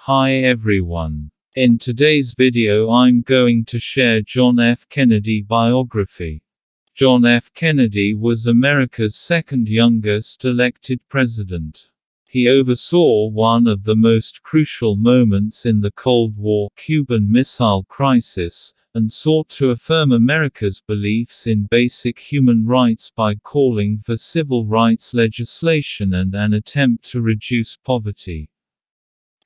Hi everyone. In today's video I'm going to share John F. Kennedy biography. John F. Kennedy was America's second youngest elected president. He oversaw one of the most crucial moments in the Cold War Cuban Missile Crisis, and sought to affirm America's beliefs in basic human rights by calling for civil rights legislation and an attempt to reduce poverty.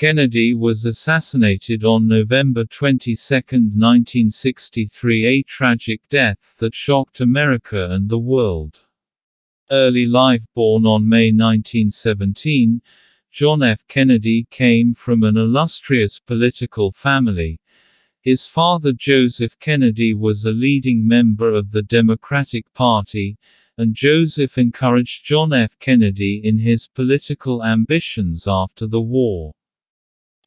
Kennedy was assassinated on November 22, 1963, a tragic death that shocked America and the world. Early life. Born on May 1917, John F. Kennedy came from an illustrious political family. His father Joseph Kennedy was a leading member of the Democratic Party, and Joseph encouraged John F. Kennedy in his political ambitions after the war.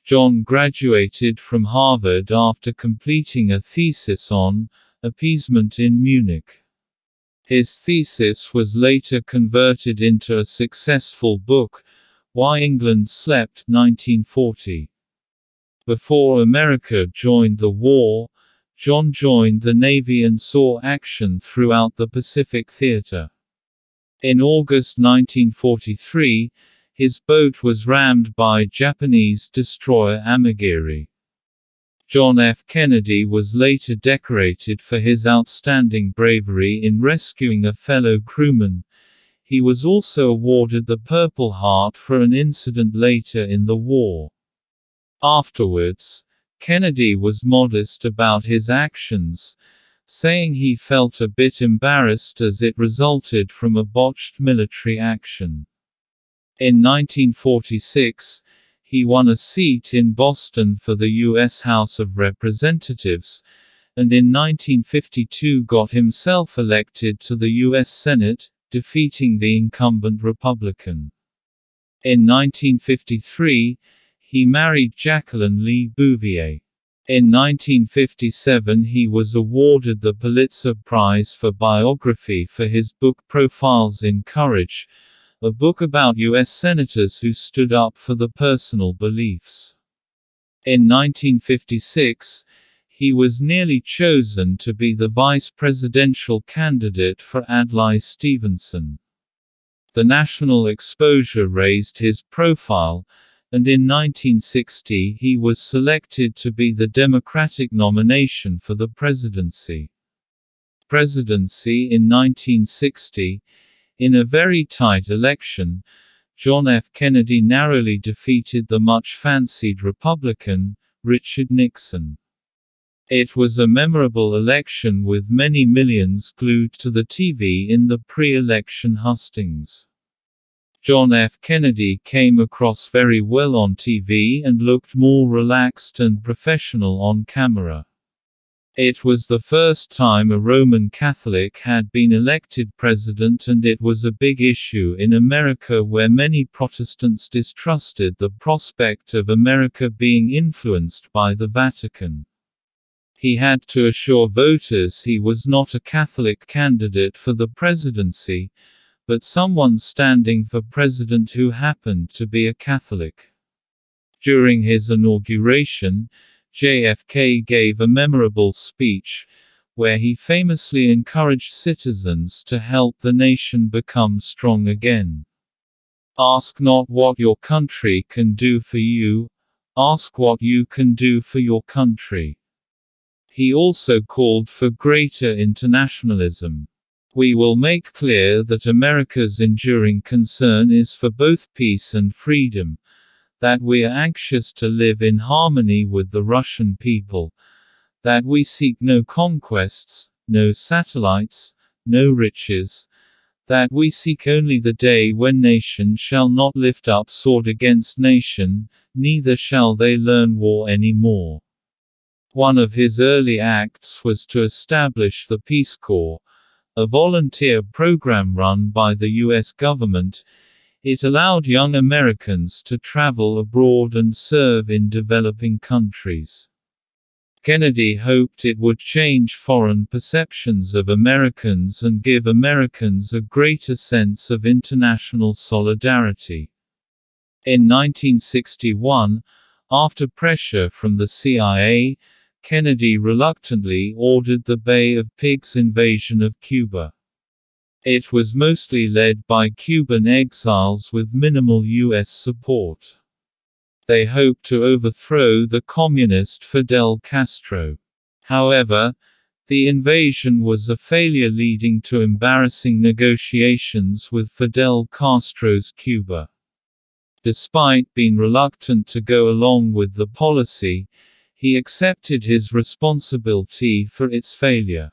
John graduated from Harvard after completing a thesis on appeasement in Munich. His thesis was later converted into a successful book, Why England Slept, 1940. Before America joined the war, John joined the Navy and saw action throughout the Pacific Theater. In August 1943, his boat was rammed by Japanese destroyer Amagiri. John F. Kennedy was later decorated for his outstanding bravery in rescuing a fellow crewman. He was also awarded the Purple Heart for an incident later in the war. Afterwards, Kennedy was modest about his actions, saying he felt a bit embarrassed as it resulted from a botched military action. In 1946, he won a seat in Boston for the U.S. House of Representatives, and in 1952 got himself elected to the U.S. Senate, defeating the incumbent Republican. In 1953, he married Jacqueline Lee Bouvier. In 1957 he was awarded the Pulitzer Prize for Biography for his book Profiles in Courage, a book about U.S. senators who stood up for their personal beliefs. In 1956, he was nearly chosen to be the vice presidential candidate for Adlai Stevenson. The national exposure raised his profile, and in 1960 he was selected to be the Democratic nomination for the presidency. In 1960, in a very tight election, John F. Kennedy narrowly defeated the much-fancied Republican, Richard Nixon. It was a memorable election with many millions glued to the TV in the pre-election hustings. John F. Kennedy came across very well on TV and looked more relaxed and professional on camera. It was the first time a Roman Catholic had been elected president, and it was a big issue in America where many Protestants distrusted the prospect of America being influenced by the Vatican. He had to assure voters he was not a Catholic candidate for the presidency, but someone standing for president who happened to be a Catholic. During his inauguration, JFK gave a memorable speech, where he famously encouraged citizens to help the nation become strong again. Ask not what your country can do for you, ask what you can do for your country. He also called for greater internationalism. We will make clear that America's enduring concern is for both peace and freedom, that we are anxious to live in harmony with the Russian people, that we seek no conquests, no satellites, no riches, that we seek only the day when nation shall not lift up sword against nation, neither shall they learn war any more. One of his early acts was to establish the Peace Corps, a volunteer program run by the U.S. government. It allowed young Americans to travel abroad and serve in developing countries. Kennedy hoped it would change foreign perceptions of Americans and give Americans a greater sense of international solidarity. In 1961, After pressure from the CIA, Kennedy reluctantly ordered the Bay of Pigs invasion of Cuba. It was mostly led by Cuban exiles with minimal U.S. support. They hoped to overthrow the communist Fidel Castro. However, the invasion was a failure, leading to embarrassing negotiations with Fidel Castro's Cuba. Despite being reluctant to go along with the policy, he accepted his responsibility for its failure.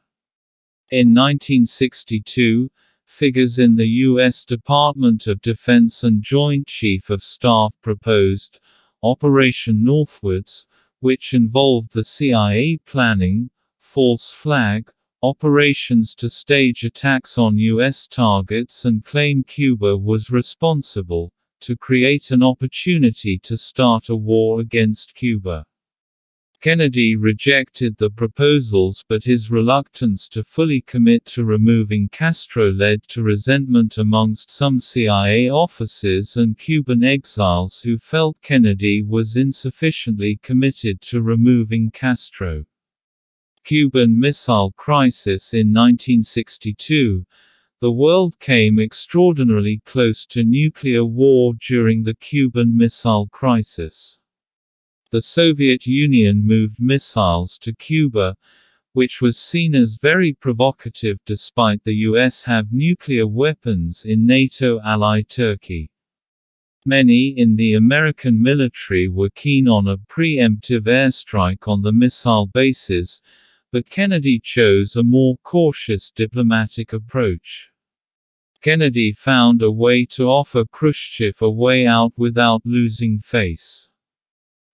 In 1962, figures in the U.S. Department of Defense and Joint Chief of Staff proposed Operation Northwoods, which involved the CIA planning false flag operations to stage attacks on U.S. targets and claim Cuba was responsible, to create an opportunity to start a war against Cuba. Kennedy rejected the proposals, but his reluctance to fully commit to removing Castro led to resentment amongst some CIA officers and Cuban exiles who felt Kennedy was insufficiently committed to removing Castro. Cuban Missile Crisis. In 1962, the world came extraordinarily close to nuclear war during the Cuban Missile Crisis. The Soviet Union moved missiles to Cuba, which was seen as very provocative despite the US have nuclear weapons in NATO ally Turkey. Many in the American military were keen on a preemptive airstrike on the missile bases, but Kennedy chose a more cautious diplomatic approach. Kennedy found a way to offer Khrushchev a way out without losing face.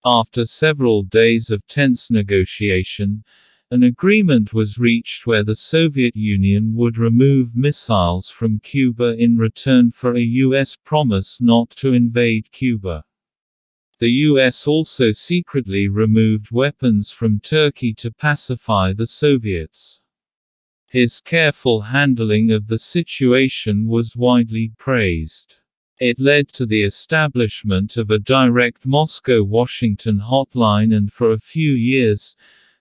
After several days of tense negotiation, an agreement was reached where the Soviet Union would remove missiles from Cuba in return for a U.S. promise not to invade Cuba. The U.S. also secretly removed weapons from Turkey to pacify the Soviets. His careful handling of the situation was widely praised. It led to the establishment of a direct Moscow-Washington hotline, and for a few years,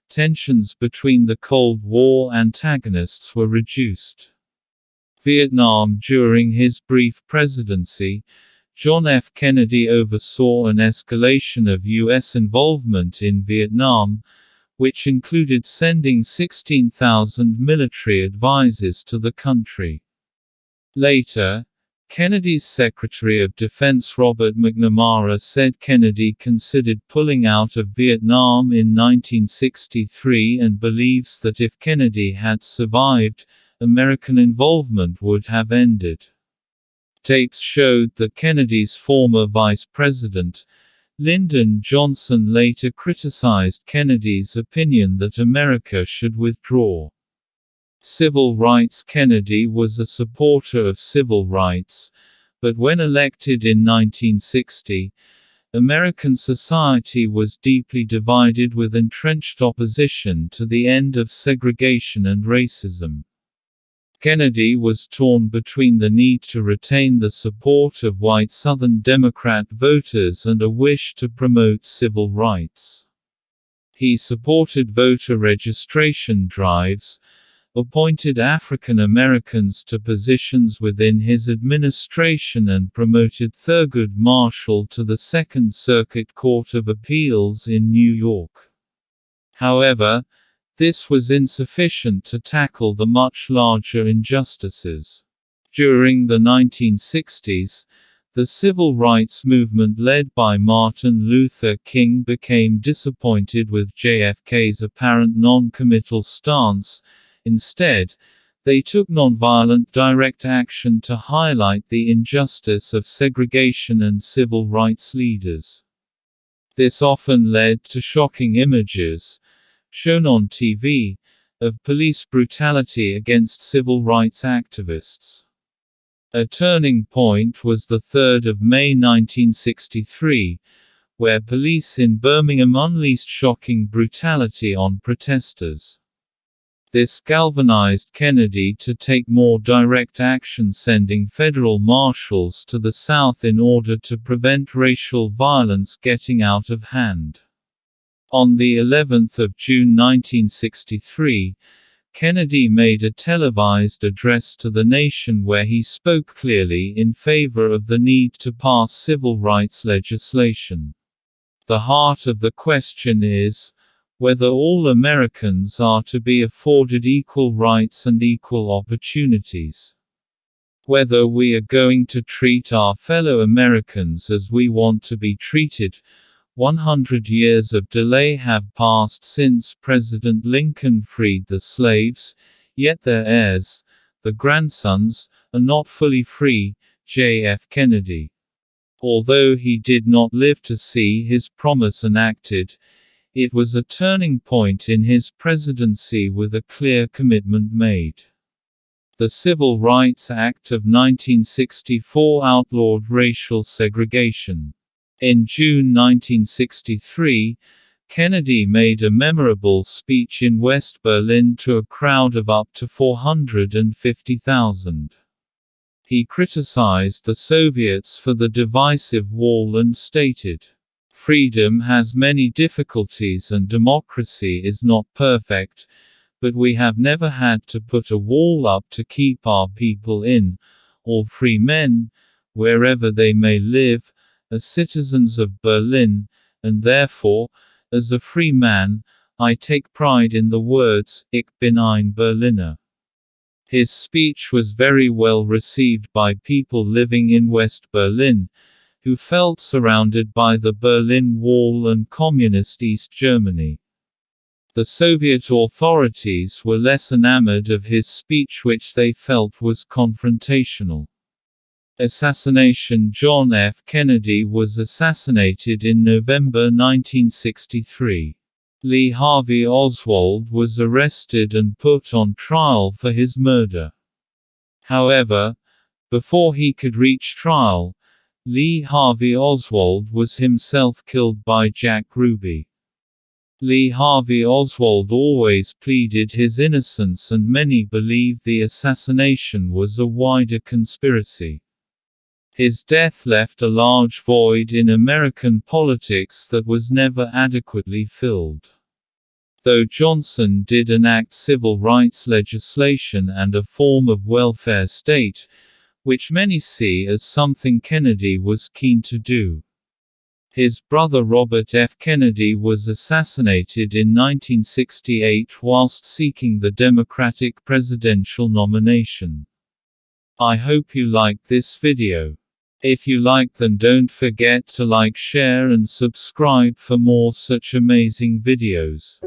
tensions between the Cold War antagonists were reduced. Vietnam. During his brief presidency, John F. Kennedy oversaw an escalation of U.S. involvement in Vietnam, which included sending 16,000 military advisors to the country. Later, Kennedy's Secretary of Defense Robert McNamara said Kennedy considered pulling out of Vietnam in 1963 and believes that if Kennedy had survived, American involvement would have ended. Tapes showed that Kennedy's former vice president, Lyndon Johnson, later criticized Kennedy's opinion that America should withdraw. Civil rights. Kennedy was a supporter of civil rights, but when elected in 1960, American society was deeply divided with entrenched opposition to the end of segregation and racism. Kennedy was torn between the need to retain the support of white Southern Democrat voters and a wish to promote civil rights. He supported voter registration drives, appointed African Americans to positions within his administration, and promoted Thurgood Marshall to the Second Circuit Court of Appeals in New York. However, this was insufficient to tackle the much larger injustices. During the 1960s, the civil rights movement led by Martin Luther King became disappointed with JFK's apparent non-committal stance. Instead, they took nonviolent direct action to highlight the injustice of segregation and civil rights leaders. This often led to shocking images, shown on TV, of police brutality against civil rights activists. A turning point was the 3rd of May 1963, where police in Birmingham unleashed shocking brutality on protesters. This galvanized Kennedy to take more direct action, sending federal marshals to the South in order to prevent racial violence getting out of hand. On the 11th of June 1963, Kennedy made a televised address to the nation where he spoke clearly in favor of the need to pass civil rights legislation. The heart of the question is whether all Americans are to be afforded equal rights and equal opportunities. Whether we are going to treat our fellow Americans as we want to be treated. 100 years of delay have passed since President Lincoln freed the slaves, yet their heirs, the grandsons, are not fully free. J.F. Kennedy. Although he did not live to see his promise enacted, it was a turning point in his presidency with a clear commitment made. The Civil Rights Act of 1964 outlawed racial segregation. In June 1963, Kennedy made a memorable speech in West Berlin to a crowd of up to 450,000. He criticized the Soviets for the divisive wall and stated, "Freedom has many difficulties and democracy is not perfect, but we have never had to put a wall up to keep our people in. All free men, wherever they may live, are citizens of Berlin, and therefore, as a free man, I take pride in the words, Ich bin ein Berliner." His speech was very well received by people living in West Berlin, who felt surrounded by the Berlin Wall and communist East Germany. The Soviet authorities were less enamored of his speech, which they felt was confrontational. Assassination. John F. Kennedy was assassinated in November 1963. Lee Harvey Oswald was arrested and put on trial for his murder. However, before he could reach trial, Lee Harvey Oswald was himself killed by Jack Ruby. Lee Harvey Oswald always pleaded his innocence, and many believed the assassination was a wider conspiracy. His death left a large void in American politics that was never adequately filled. Though Johnson did enact civil rights legislation and a form of welfare state, which many see as something Kennedy was keen to do. His brother Robert F. Kennedy was assassinated in 1968 whilst seeking the Democratic presidential nomination. I hope you liked this video. If you liked, then don't forget to like, share and subscribe for more such amazing videos.